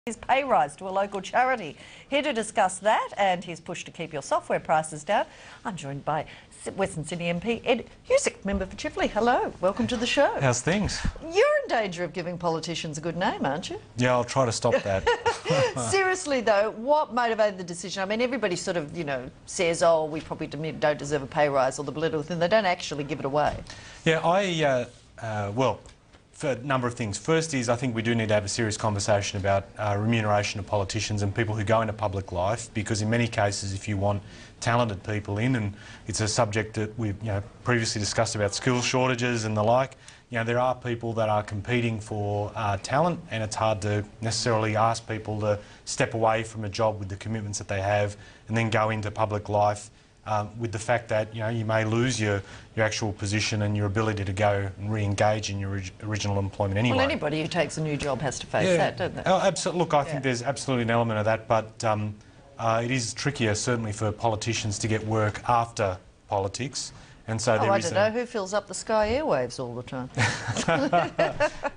His pay rise to a local charity. Here to discuss that and his push to keep your software prices down, I'm joined by Western Sydney MP Ed Husic, member for Chifley. Hello, welcome to the show. How's things? You're in danger of giving politicians a good name, aren't you? Yeah, I'll try to stop that. Seriously though, what motivated the decision? I mean, everybody sort of, says, oh, we probably don't deserve a pay rise or the political thing. They don't actually give it away. Yeah, well, for a number of things. First is I think we do need to have a serious conversation about remuneration of politicians and people who go into public life, because in many cases if you want talented people in, and it's a subject that we've previously discussed about skills shortages and the like, there are people that are competing for talent, and it's hard to necessarily ask people to step away from a job with the commitments that they have and then go into public life with the fact that you may lose your actual position and your ability to go and re-engage in your original employment anyway. Well, anybody who takes a new job has to face that, don't they? Oh, absolutely. Look, I think there's absolutely an element of that, but it is trickier certainly for politicians to get work after politics. And so I don't know who fills up the Sky airwaves all the time.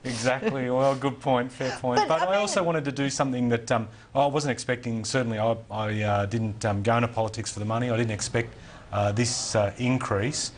Exactly. Well, good point, fair point. But I also wanted to do something that I wasn't expecting. Certainly, I didn't go into politics for the money. I didn't expect this increase.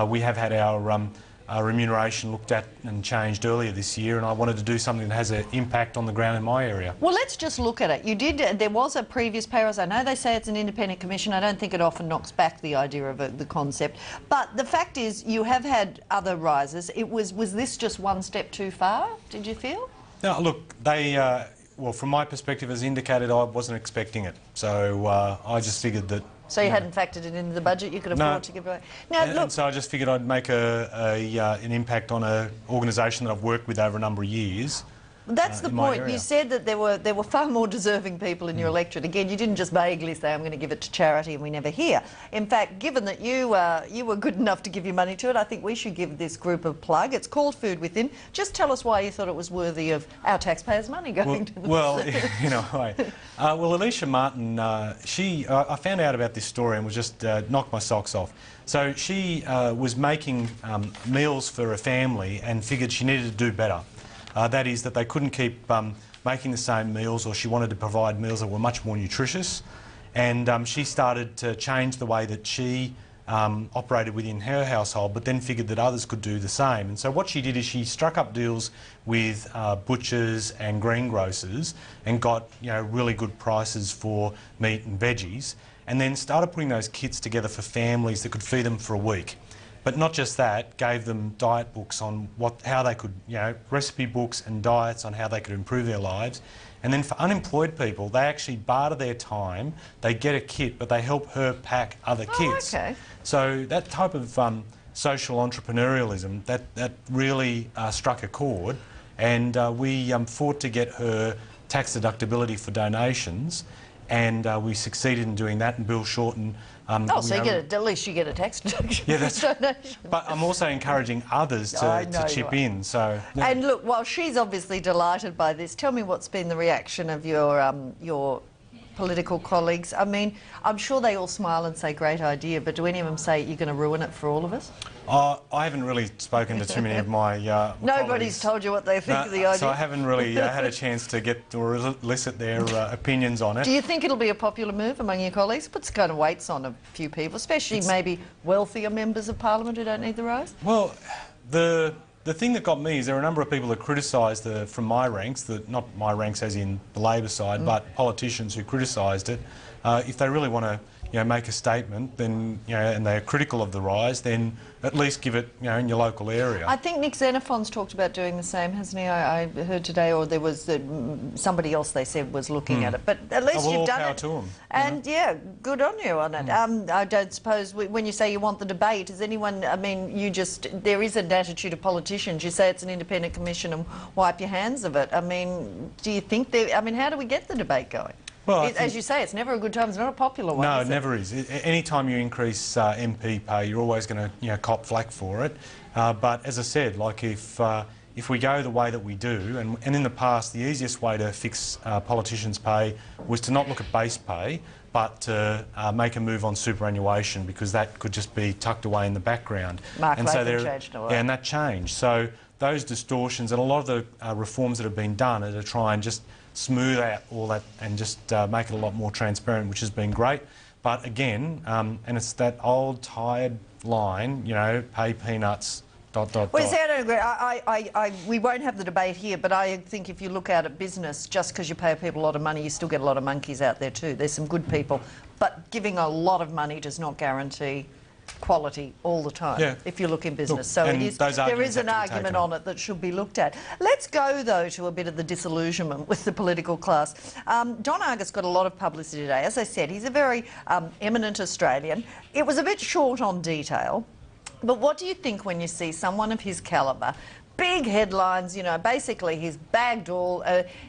We have had our remuneration looked at and changed earlier this year, and I wanted to do something that has an impact on the ground in my area. Well, let's just look at it. There was a previous pay rise. I know they say it's an independent commission. I don't think it often knocks back the idea of the concept. But the fact is, you have had other rises. Was this just one step too far, did you feel? No, look, well, from my perspective, as indicated, I wasn't expecting it. So I just figured that... So you hadn't factored it into the budget? You could afford to give it away? Now, look, and so I just figured I'd make an impact on an organisation that I've worked with over a number of years. That's the point. You said that there were far more deserving people in your electorate. Again, you didn't just vaguely say, I'm going to give it to charity, and we never hear. In fact, given that you were good enough to give your money to it, I think we should give this group a plug. It's called Food Within. Just tell us why you thought it was worthy of our taxpayers' money going to them. Well, well, Alicia Martin, I found out about this story and was just knocked my socks off. So she was making meals for a family and figured she needed to do better. That is, that they couldn't keep making the same meals, or she wanted to provide meals that were much more nutritious. And she started to change the way that she operated within her household, but then figured that others could do the same. And so what she did is she struck up deals with butchers and greengrocers and got really good prices for meat and veggies, and then started putting those kits together for families that could feed them for a week. But not just that, gave them diet books on how they could, recipe books and diets on how they could improve their lives. And then for unemployed people, they actually barter their time. They get a kit, but they help her pack other kits. Okay. So that type of social entrepreneurialism, that really struck a chord. And we fought to get her tax deductibility for donations. And we succeeded in doing that, and Bill Shorten... so at least you get a tax deduction. Yeah, that's donation. But I'm also encouraging others to chip in. So. Yeah. And look, while she's obviously delighted by this, tell me what's been the reaction of your political colleagues. I mean, I'm sure they all smile and say, great idea, but do any of them say you're going to ruin it for all of us? I haven't really spoken to too many of my Nobody's colleagues. Told you what they think of the idea? So I haven't really had a chance to get or elicit their opinions on it. Do you think it'll be a popular move among your colleagues? It puts kind of weights on a few people, especially maybe wealthier members of Parliament who don't need the rise? Well, the thing that got me is there are a number of people that criticised from my ranks, not my ranks as in the Labor side, but politicians who criticised it. If they really want to make a statement, then and they're critical of the rise, then at least give it in your local area. I think Nick Xenophon's talked about doing the same, hasn't he? I heard today, or there was somebody else they said was looking at it. But at least you've done it. To them, and yeah, good on you on it. I don't suppose when you say you want the debate, is anyone? I mean, there is an attitude of politicians. You say it's an independent commission and wipe your hands of it. I mean, do you think how do we get the debate going? Well, as you say, it's never a good time. It's not a popular one. No, it never is. Any time you increase MP pay, you're always going to cop flack for it. But as I said, like if we go the way that we do, and in the past, the easiest way to fix politicians' pay was to not look at base pay, but to make a move on superannuation, because that could just be tucked away in the background. Mark Latham changed a lot. Yeah, and that changed. So those distortions and a lot of the reforms that have been done are to try and just smooth out all that and just make it a lot more transparent, which has been great. But again, and it's that old tired line, you know, pay peanuts, ... Well, see, I don't agree. We won't have the debate here, but I think if you look out at business, just because you pay people a lot of money, you still get a lot of monkeys out there too. There's some good people, but giving a lot of money does not guarantee quality all the time, if you look in business. So it is, there is an argument on it that should be looked at. Let's go, though, to a bit of the disillusionment with the political class. Don Argus got a lot of publicity today. As I said, he's a very eminent Australian. It was a bit short on detail. But what do you think when you see someone of his calibre, big headlines, you know, basically he's bagged all...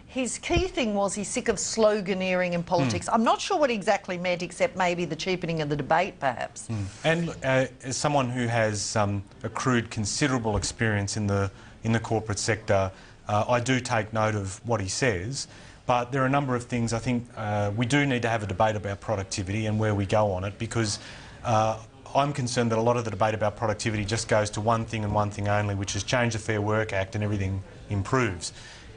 his key thing was he's sick of sloganeering in politics. I'm not sure what he exactly meant, except maybe the cheapening of the debate, perhaps. And as someone who has accrued considerable experience in the corporate sector, I do take note of what he says. But there are a number of things I think we do need to have a debate about productivity and where we go on it, because I'm concerned that a lot of the debate about productivity just goes to one thing and one thing only, which is change the Fair Work Act and everything improves.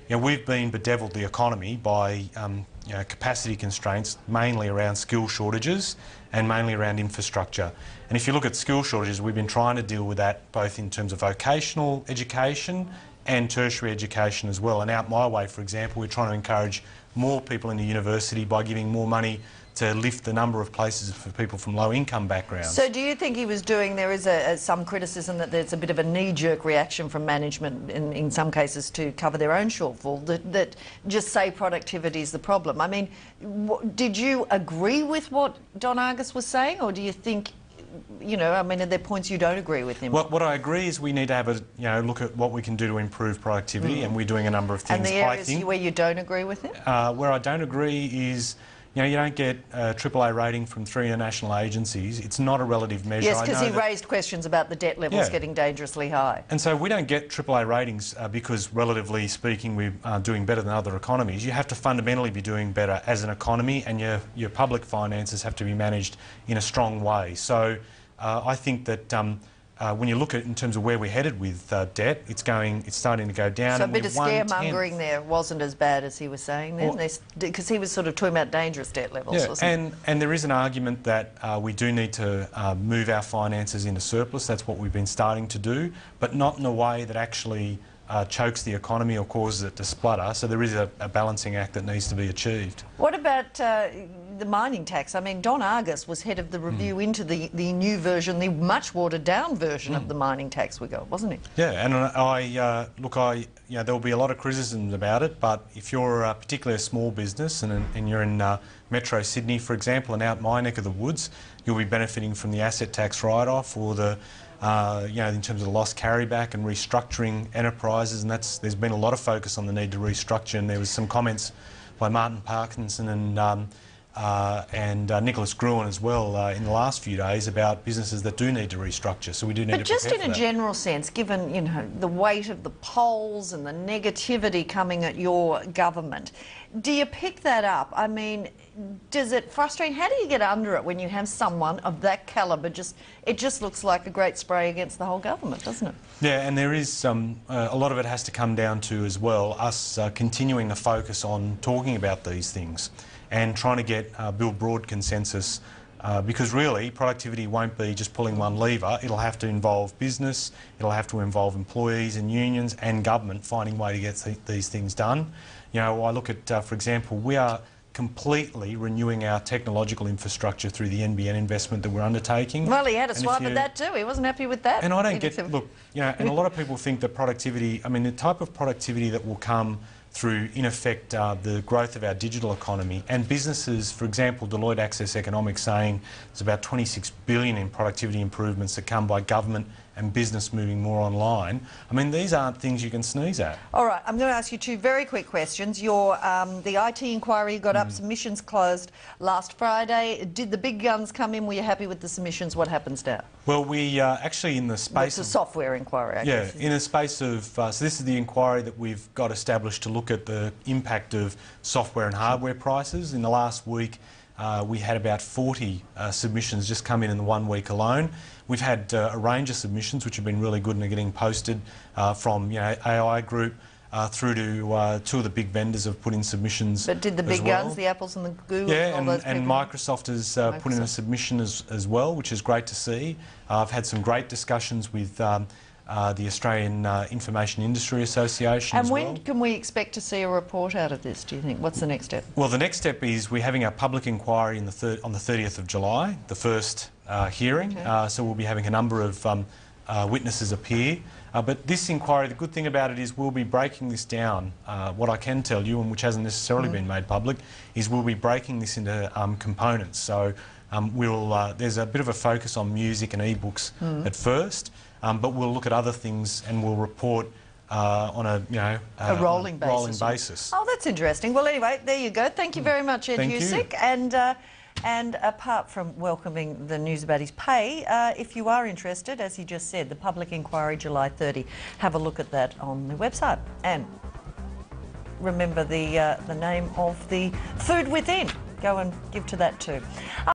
You know, we've been bedevilled the economy by you know, capacity constraints, mainly around skill shortages and mainly around infrastructure. And if you look at skill shortages, we've been trying to deal with that both in terms of vocational education and tertiary education as well. And out my way, for example, we're trying to encourage more people in the university by giving more money to lift the number of places for people from low-income backgrounds. So do you think he was doing... There is some criticism that there's a bit of a knee-jerk reaction from management in some cases to cover their own shortfall, that just say productivity is the problem. I mean, did you agree with what Don Argus was saying, or do you think... You know, I mean, are there points you don't agree with him? Well, what I agree is we need to have a, you know, look at what we can do to improve productivity, and we're doing a number of things. And the areas where you don't agree with him? Where I don't agree is, you know, you don't get a AAA rating from 3 international agencies. It's not a relative measure. Yes, because he raised questions about the debt levels getting dangerously high. And so we don't get AAA ratings because, relatively speaking, we're doing better than other economies. You have to fundamentally be doing better as an economy, and your public finances have to be managed in a strong way. So I think that when you look at in terms of where we're headed with debt, it's starting to go down. So a bit of scaremongering there wasn't as bad as he was saying then, because he was sort of talking about dangerous debt levels, wasn't he? And there is an argument that we do need to move our finances into surplus. That's what we've been starting to do, but not in a way that actually chokes the economy or causes it to splutter. So there is a balancing act that needs to be achieved. What about the mining tax? I mean, Don Argus was head of the review into the new version, the much watered down version of the mining tax we got, wasn't he? Yeah, and you know, there will be a lot of criticisms about it, but if you're particularly a small business and you're in Metro Sydney, for example, and out my neck of the woods, you'll be benefiting from the asset tax write-off or the you know, in terms of the loss carryback and restructuring enterprises, and there's been a lot of focus on the need to restructure, and there was some comments by Martin Parkinson and Nicholas Gruen as well in the last few days about businesses that do need to restructure. So we do need to prepare for that. But just in a general sense, given, you know, the weight of the polls and the negativity coming at your government, do you pick that up? I mean, does it frustrate? How do you get under it when you have someone of that calibre? It just looks like a great spray against the whole government, doesn't it? Yeah, and there is a lot of it has to come down to as well us continuing to focus on talking about these things and trying to build broad consensus, because really productivity won't be just pulling one lever. It'll have to involve business, it'll have to involve employees and unions and government finding a way to get these things done. You know, I look at, for example, we are completely renewing our technological infrastructure through the NBN investment that we're undertaking. Well, he had a swipe at that too. He wasn't happy with that. And I don't get... Look, you know, and a lot of people think that productivity... I mean, the type of productivity that will come through, in effect, the growth of our digital economy and businesses, for example, Deloitte Access Economics saying there's about 26 billion in productivity improvements that come by government and business moving more online. I mean, these aren't things you can sneeze at. All right, I'm going to ask you 2 very quick questions. The IT inquiry got up, submissions closed last Friday. Did the big guns come in? Were you happy with the submissions? What happens now? Well, we actually in the space... It's a software inquiry, I guess. Yeah, in a space of... so this is the inquiry that we've got established to look at the impact of software and hardware prices. In the last week, we had about 40 submissions just come in the 1 week alone. We've had a range of submissions which have been really good and are getting posted from, you know, AI Group, through to two of the big vendors have put in submissions. But did the big guns, the Apples and the Googles, yeah, all those and people? Microsoft has put in a submission as well, which is great to see. I've had some great discussions with the Australian Information Industry Association and as well. when can we expect to see a report out of this, do you think? What's the next step? Well, the next step is we're having a public inquiry on the 30th of July, the first hearing. Okay. So we'll be having a number of witnesses appear. But this inquiry, the good thing about it is we'll be breaking this down. What I can tell you, and which hasn't necessarily been made public, is we'll be breaking this into components. So there's a bit of a focus on music and e-books at first, but we'll look at other things and we'll report on a rolling basis. Oh, that's interesting. Well, anyway, there you go. Thank you very much, Ed Husic. And apart from welcoming the news about his pay, if you are interested, as he just said, the public inquiry July 30, have a look at that on the website. And remember the name of the Food Within. Go and give to that too.